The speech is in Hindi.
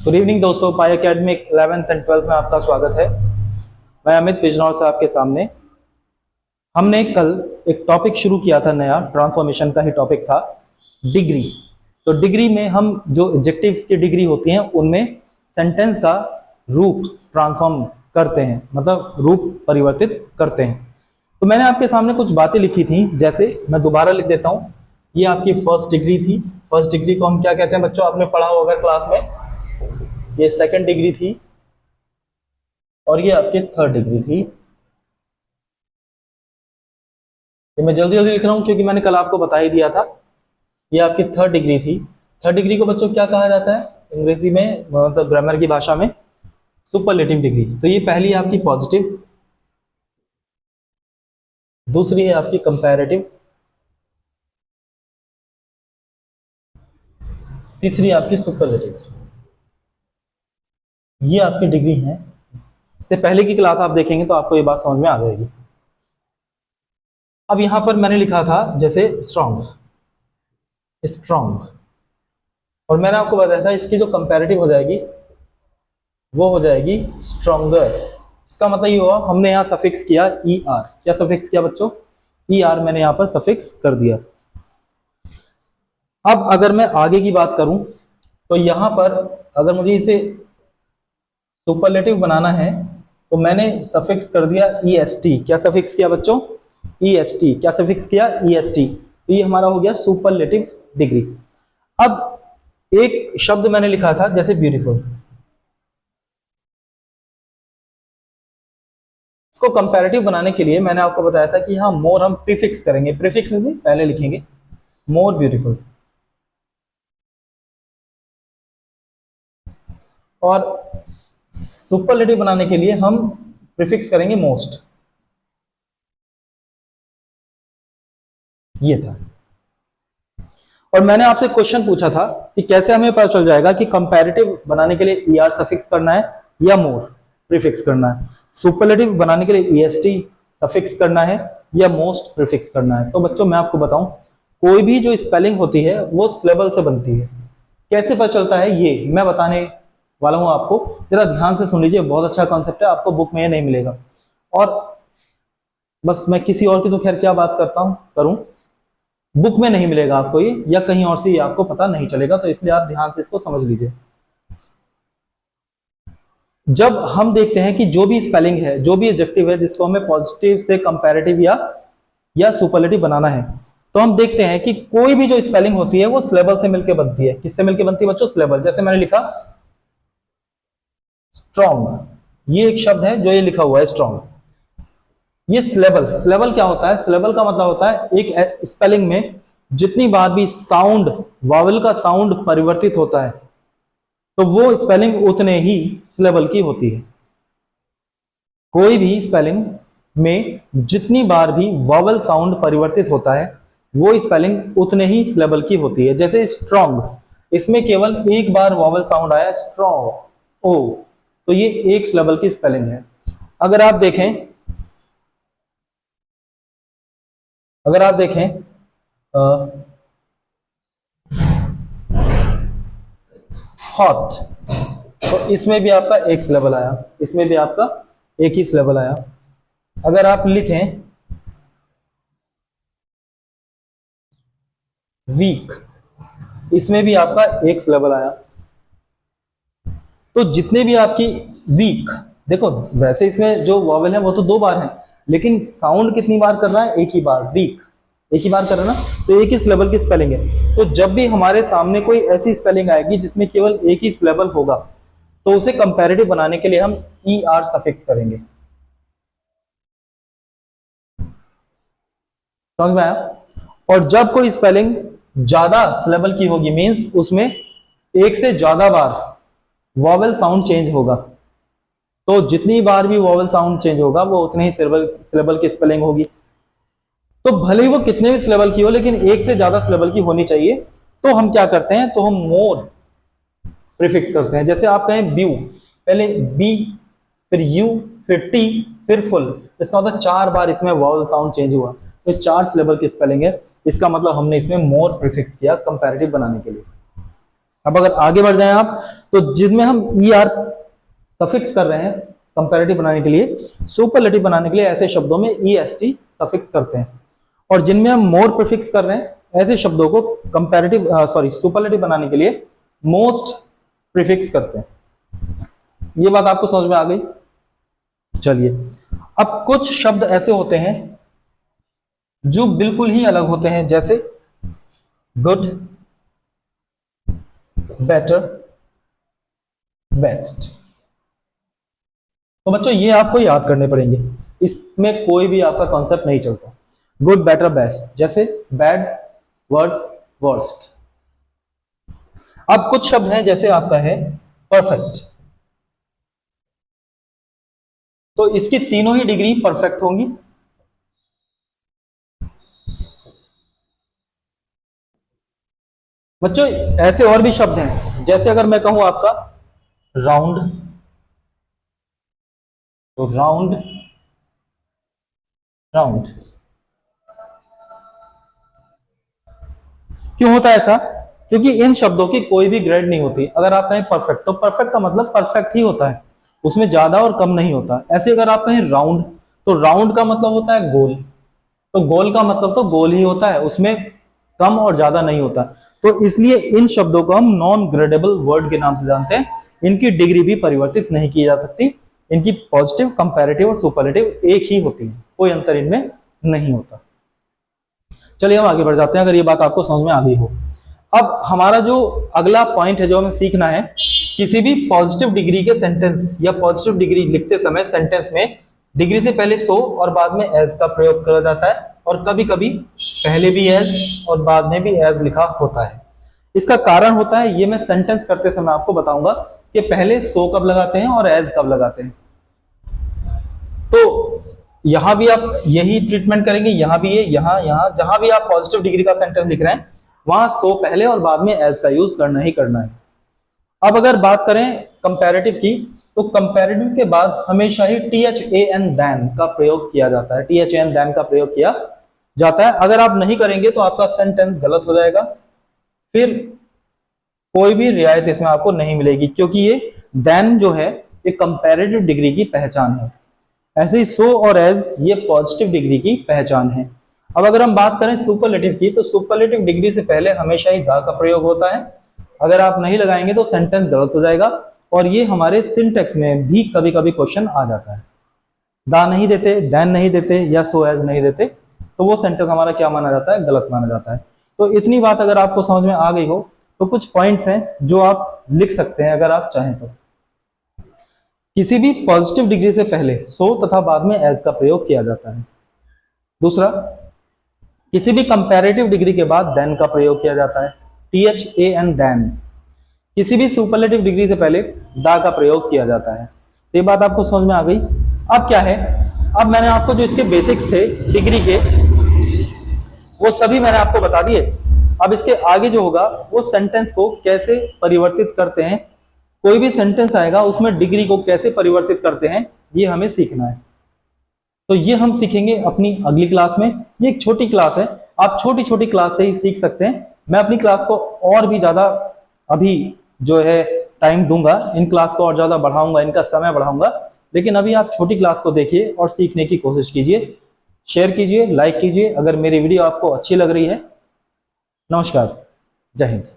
गुड इवनिंग दोस्तों, पाई एकेडमिक 11th एंड 12th में आपका स्वागत है। मैं अमित बिजनौर से आपके सामने। हमने कल एक टॉपिक शुरू किया था नया, ट्रांसफॉर्मेशन का ही टॉपिक था, डिग्री। तो डिग्री में हम जो एडजेक्टिव्स की डिग्री होती हैं उनमें सेंटेंस का रूप ट्रांसफॉर्म करते हैं, मतलब रूप परिवर्तित करते हैं। तो मैंने आपके सामने कुछ बातें लिखी थी, जैसे मैं दोबारा लिख देता हूँ। ये आपकी फर्स्ट डिग्री थी। फर्स्ट डिग्री को हम क्या कहते हैं बच्चों, आपने पढ़ा होगा क्लास में। ये सेकंड डिग्री थी और ये आपकी थर्ड डिग्री थी। ये मैं जल्दी जल्दी लिख रहा हूं क्योंकि मैंने कल आपको बता ही दिया था। ये आपकी थर्ड डिग्री थी। थर्ड डिग्री को बच्चों क्या कहा जाता है अंग्रेजी में, मतलब ग्रामर की भाषा में? Superlative degree. तो ये पहली है आपकी पॉजिटिव, दूसरी है आपकी कंपैरेटिव, तीसरी आपकी सुपरलेटिव। ये आपकी डिग्री है। से पहले की क्लास आप देखेंगे तो आपको ये बात समझ में आ जाएगी। अब यहां पर मैंने लिखा था जैसे स्ट्रॉन्ग, स्ट्रॉन्ग, और मैंने आपको बताया था इसकी जो कंपैरेटिव हो जाएगी वो हो जाएगी स्ट्रॉन्गर। इसका मतलब ये हुआ, हमने यहाँ सफिक्स किया ई आर। क्या सफिक्स किया बच्चों? ई आर मैंने यहाँ पर सफिक्स कर दिया। अब अगर मैं आगे की बात करूं तो यहां पर अगर मुझे इसे सुपरलेटिव बनाना है तो मैंने सफिक्स कर दिया ई एस टी। क्या सफिक्स किया बच्चों? E S T. क्या सफिक्स किया? E S T. तो ये हमारा हो गया सुपरलेटिव डिग्री। अब एक शब्द मैंने लिखा था जैसे ब्यूटीफुल, इसको कंपैरेटिव बनाने के लिए मैंने आपको बताया था कि यहां मोर हम प्रीफिक्स करेंगे। प्रीफिक्स से पहले लिखेंगे मोर ब्यूटीफुल, और सुपरलेटिव बनाने के लिए हम प्रीफिक्स करेंगे मोस्ट। ये था। और मैंने आपसे क्वेश्चन पूछा था कि कैसे हमें पता चल जाएगा कि कंपैरेटिव बनाने के लिए ई आर सफिक्स करना है या मोर प्रीफिक्स करना है, सुपरलेटिव बनाने के लिए ई एस टी सफिक्स करना है या मोस्ट प्रीफिक्स करना है। तो बच्चों मैं आपको बताऊं, कोई भी जो स्पेलिंग होती है वो सिलेबल से बनती है। कैसे पता चलता है ये मैं बताने वाला हूं आपको, जरा ध्यान से सुन लीजिए। बहुत अच्छा कॉन्सेप्ट है, आपको बुक में नहीं मिलेगा। और बस मैं किसी और की तो खैर क्या बात करता हूं करूं, बुक में नहीं मिलेगा आपको ये, या कहीं और से ये आपको पता नहीं चलेगा। तो इसलिए आप ध्यान से इसको समझ लीजिए। जब हम देखते हैं कि जो भी स्पेलिंग है, जो भी एडजेक्टिव है जिसको हमें पॉजिटिव से कंपैरेटिव या सुपरलेटिव बनाना है, तो हम देखते हैं कि कोई भी जो स्पेलिंग होती है वो सिलेबल से मिलकर बनती है। किससे मिलकर बनती है बच्चों? सिलेबल। जैसे मैंने लिखा स्ट्रॉन्ग, ये एक शब्द है जो ये लिखा हुआ है स्ट्रॉन्ग। ये सिलेबल, सिलेबल क्या होता है? सिलेबल का मतलब होता है एक स्पेलिंग में जितनी बार भी साउंड, वावल का साउंड परिवर्तित होता है तो वो स्पेलिंग उतने ही सिलेबल की होती है। कोई भी स्पेलिंग में जितनी बार भी वावल साउंड परिवर्तित होता है वो स्पेलिंग उतने ही सिलेबल की होती है। जैसे स्ट्रॉन्ग, इसमें केवल एक बार वावल साउंड आया, स्ट्रॉन्ग, ओ, तो ये एक सिलेबल की स्पेलिंग है। अगर आप देखें, अगर आप देखें हॉट, तो इसमें भी आपका एक सिलेबल आया, इसमें भी आपका एक ही सिलेबल आया। अगर आप लिखें वीक, इसमें भी आपका एक सिलेबल आया। तो जितने भी आपकी वीक, देखो वैसे इसमें जो वॉवेल है वो तो दो बार है, लेकिन साउंड कितनी बार कर रहा है? एक ही बार। वीक एक ही बार कर रहा है ना, तो एक ही सिलेबल की स्पेलिंग है। तो जब भी हमारे सामने कोई ऐसी स्पेलिंग आएगी जिसमें केवल एक ही सिलेबल होगा तो उसे कंपैरेटिव बनाने के लिए हम ई आर सफिक्स करेंगे। समझ में आया? और जब कोई स्पेलिंग ज्यादा सिलेबल की होगी, मींस उसमें एक से ज्यादा बार वॉवेल साउंड चेंज होगा, तो जितनी बार भी वॉवेल साउंड चेंज होगा वो उतने ही सिलेबल की स्पेलिंग होगी। तो भले ही वो कितने भी सिलेबल की हो, लेकिन एक से ज्यादा सिलेबल की होनी चाहिए। तो हम क्या करते हैं, तो हम मोर प्रीफिक्स करते हैं। जैसे आप कहें ब्यू, पहले बी, फिर यू, फिर टी, फिर फुल, इसका मतलब चार बार इसमें वॉवेल साउंड चेंज हुआ, तो चार सिलेबल की स्पेलिंग है। इसका मतलब हमने इसमें मोर प्रीफिक्स किया कंपैरेटिव बनाने के लिए। अब अगर आगे बढ़ जाएं आप, तो जिनमें हम ई आर सफिक्स कर रहे हैं कंपैरेटिव बनाने के लिए, सुपरलेटिव बनाने के लिए ऐसे शब्दों में ई एस टी सफिक्स करते हैं, और जिनमें हम मोर प्रीफिक्स कर रहे हैं ऐसे शब्दों को कंपैरेटिव सुपरलेटिव बनाने के लिए मोस्ट प्रीफिक्स करते हैं। ये बात आपको समझ में आ गई? चलिए, अब कुछ शब्द ऐसे होते हैं जो बिल्कुल ही अलग होते हैं, जैसे गुड, बेटर, बेस्ट। तो बच्चों ये आपको याद करने पड़ेंगे, इसमें कोई भी आपका कॉन्सेप्ट नहीं चलता। गुड, बेटर, बेस्ट, जैसे बैड, वर्स, वर्स्ट। अब कुछ शब्द हैं जैसे आपका है परफेक्ट, तो इसकी तीनों ही डिग्री परफेक्ट होंगी। बच्चों ऐसे और भी शब्द हैं, जैसे अगर मैं कहूं आपका राउंड, तो राउंड, राउंड। क्यों होता है ऐसा? क्योंकि इन शब्दों की कोई भी ग्रेड नहीं होती। अगर आप कहें परफेक्ट, तो परफेक्ट का मतलब परफेक्ट ही होता है, उसमें ज्यादा और कम नहीं होता। ऐसे अगर आप कहें राउंड, तो राउंड का मतलब होता है गोल, तो गोल का मतलब तो गोल ही होता है, उसमें कम और ज्यादा नहीं होता। तो इसलिए इन शब्दों को हम नॉन ग्रेडेबल वर्ड के नाम से जानते हैं। इनकी डिग्री भी परिवर्तित नहीं की जा सकती, इनकी पॉजिटिव, कंपैरेटिव और सुपरलेटिव एक ही होती है, कोई अंतर इनमें नहीं होता। चलिए हम आगे बढ़ जाते हैं, अगर ये बात आपको समझ में आ गई हो। अब हमारा जो अगला पॉइंट है जो हमें सीखना है, किसी भी पॉजिटिव डिग्री के सेंटेंस या पॉजिटिव डिग्री लिखते समय सेंटेंस में डिग्री से पहले सो और बाद में एज का प्रयोग किया जाता है, और कभी कभी पहले भी एज और बाद में भी एज लिखा होता है। इसका कारण होता है, ये मैं सेंटेंस करते समय आपको बताऊंगा कि पहले सो कब लगाते हैं और एज कब लगाते हैं। तो यहां भी आप यही ट्रीटमेंट करेंगे, यहां भी ये, यहां जहां भी आप पॉजिटिव डिग्री का सेंटेंस लिख रहे हैं वहां सो पहले और बाद में एज का यूज करना ही करना है। अब अगर बात करें कंपैरेटिव की, तो कंपैरेटिव के बाद हमेशा ही T H A N than का प्रयोग किया जाता है, T H A N than का प्रयोग किया जाता है। अगर आप नहीं करेंगे तो आपका सेंटेंस गलत हो जाएगा, फिर कोई भी रियायत इसमें आपको नहीं मिलेगी, क्योंकि ये देन जो है ये कंपैरेटिव डिग्री की पहचान है। ऐसे ही सो और एज ये पॉजिटिव डिग्री की पहचान है। अब अगर हम बात करें सुपरलेटिव की, तो सुपरलेटिव डिग्री से पहले हमेशा ही दा का प्रयोग होता है। अगर आप नहीं लगाएंगे तो सेंटेंस गलत हो जाएगा, और ये हमारे सिंटेक्स में भी कभी कभी क्वेश्चन आ जाता है। दा नहीं देते, देन नहीं देते या सो एज नहीं देते, तो वो सेंटेंस हमारा क्या माना जाता है? गलत माना जाता है। तो इतनी बात अगर आपको समझ में आ गई हो, तो कुछ पॉइंट्स हैं जो आप लिख सकते हैं अगर आप चाहें तो। किसी भी पॉजिटिव डिग्री से पहले सो तथा बाद में एज का प्रयोग किया जाता है। दूसरा, किसी भी कंपैरेटिव डिग्री के बाद देन का प्रयोग किया जाता है, T H A N than. किसी भी सुपरलेटिव डिग्री से पहले दा का प्रयोग किया जाता है। तो ये बात आपको समझ में आ गई। अब क्या है, अब मैंने आपको जो इसके बेसिक्स थे डिग्री के, वो सभी मैंने आपको बता दिए। अब इसके आगे जो होगा वो सेंटेंस को कैसे परिवर्तित करते हैं, कोई भी सेंटेंस आएगा उसमें डिग्री को कैसे परिवर्तित करते हैं, ये हमें सीखना है। तो ये हम सीखेंगे अपनी अगली क्लास में। ये एक छोटी क्लास है, आप छोटी छोटी क्लास से ही सीख सकते हैं। मैं अपनी क्लास को और भी ज्यादा अभी जो है टाइम दूंगा, इन क्लास को और ज्यादा बढ़ाऊंगा, इनका समय बढ़ाऊंगा। लेकिन अभी आप छोटी क्लास को देखिए और सीखने की कोशिश कीजिए। शेयर कीजिए, लाइक कीजिए अगर मेरी वीडियो आपको अच्छी लग रही है। नमस्कार, जय हिंद।